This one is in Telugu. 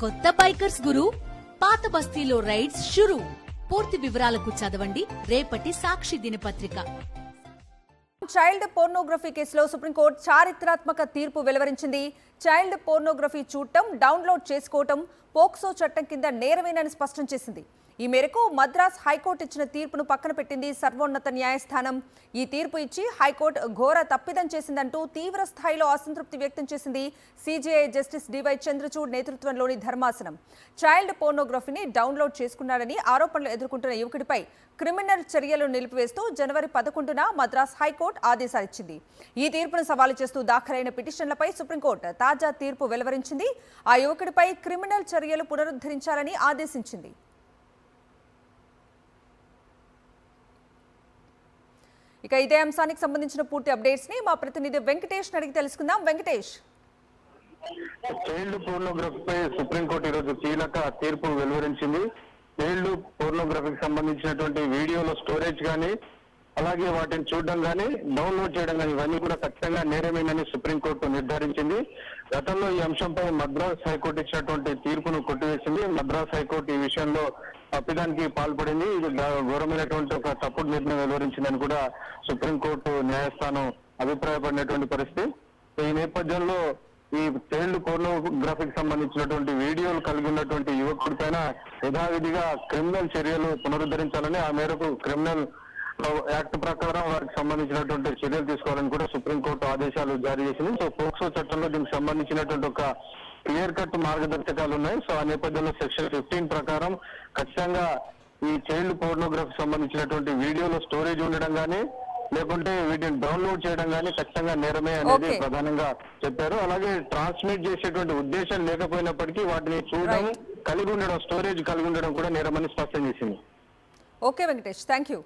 కొత్త బైకర్స్ గురు, పాత బస్తీలో రైడ్స్ షురు. పూర్తి వివరాలకు చదవండి రేపటి సాక్షి దినపత్రిక. చైల్డ్ పోర్నోగ్రఫీ కేసులో సుప్రీంకోర్టు చారిత్రాత్మక తీర్పు వెలువరించింది. చైల్డ్ పోర్నోగ్రఫీ చూడటం, డౌన్లోడ్ చేసుకోవటం పోక్సో చట్టం కింద నేరమేనని స్పష్టం చేసింది. ఈ మేరకు మద్రాస్ హైకోర్టు ఇచ్చిన తీర్పును పక్కన పెట్టింది సర్వోన్నత న్యాయస్థానం. ఈ తీర్పు ఇచ్చి హైకోర్టు ఘోర తప్పిదం చేసిందంటూ తీవ్ర స్థాయిలో అసంతృప్తి వ్యక్తం చేసింది సిజేఐ జస్టిస్ డివై చంద్రచూడ్ నేతృత్వంలోని ధర్మాసనం. చైల్డ్ పోర్నోగ్రఫీని డౌన్లోడ్ చేసుకున్నాడని ఆరోపణలు ఎదుర్కొంటున్న యువకుడిపై క్రిమినల్ చర్యలు నిలిపివేస్తూ జనవరి 11న మద్రాస్ హైకోర్టు ఆదేశాలిచ్చింది. ఈ తీర్పును సవాలు చేస్తూ దాఖలైన పిటిషన్లపై సుప్రీంకోర్టు తాజా తీర్పు వెలువరించింది. ఆ యువకుడిపై క్రిమినల్ చర్యలు పునరుద్ధరించాలని ఆదేశించింది. ఇక ఇదే అంశానికి సంబంధించిన పూర్తి అప్డేట్స్ ని మా ప్రతినిధి వెంకటేష్ అడిగి తెలుసుకుందాం. వెంకటేష్, చైల్డ్ పోర్నోగ్రఫీపై సుప్రీంకోర్టు ఈరోజు కీలక తీర్పు వెలువరించింది. చైల్డ్ పోర్నోగ్రఫీకి సంబంధించినటువంటి వీడియోల స్టోరేజ్ కానీ, అలాగే వాటిని చూడడం కానీ, డౌన్లోడ్ చేయడం కానీ ఇవన్నీ కూడా ఖచ్చితంగా నేరమేనని సుప్రీంకోర్టు నిర్ధారించింది. గతంలో ఈ అంశంపై మద్రాస్ హైకోర్టు ఇచ్చినటువంటి తీర్పును కొట్టివేసింది. మద్రాస్ హైకోర్టు ఈ విషయంలో తప్పిదానికి పాల్పడింది. ఇది ఘోరమైనటువంటి ఒక తప్పుడు నిర్ణయం వెలువరించిందని కూడా సుప్రీంకోర్టు న్యాయస్థానం అభిప్రాయపడినటువంటి పరిస్థితి. ఈ నేపథ్యంలో ఈ చైల్డ్ పోర్నోగ్రఫీకి సంబంధించినటువంటి వీడియోలు కలిగి ఉన్నటువంటి యువకుడి పైన యథావిధిగా క్రిమినల్ చర్యలు పునరుద్ధరించాలని, ఆ మేరకు క్రిమినల్ యాక్ట్ ప్రకారం వారికి సంబంధించినటువంటి చర్యలు తీసుకోవాలని కూడా సుప్రీంకోర్టు ఆదేశాలు జారీ చేసింది. సో పోక్సో చట్టంలో దీనికి సంబంధించినటువంటి ఒక క్లియర్ కట్ మార్గదర్శకాలు ఉన్నాయి. సో ఆ నేపథ్యంలో సెక్షన్ 15 ప్రకారం ఖచ్చితంగా ఈ చైల్డ్ పోర్నోగ్రఫీ సంబంధించినటువంటి వీడియోలో స్టోరేజ్ ఉండడం కానీ, లేకుంటే వీటిని డౌన్లోడ్ చేయడం కానీ ఖచ్చితంగా నేరమే అనేది ప్రధానంగా చెప్పారు. అలాగే ట్రాన్స్మిట్ చేసేటువంటి ఉద్దేశం లేకపోయినప్పటికీ వాటిని చూడడం, కలిగి ఉండడం, స్టోరేజ్ కలిగి ఉండడం కూడా నేరమని స్పష్టం చేసింది. Okay Venkatesh, thank you.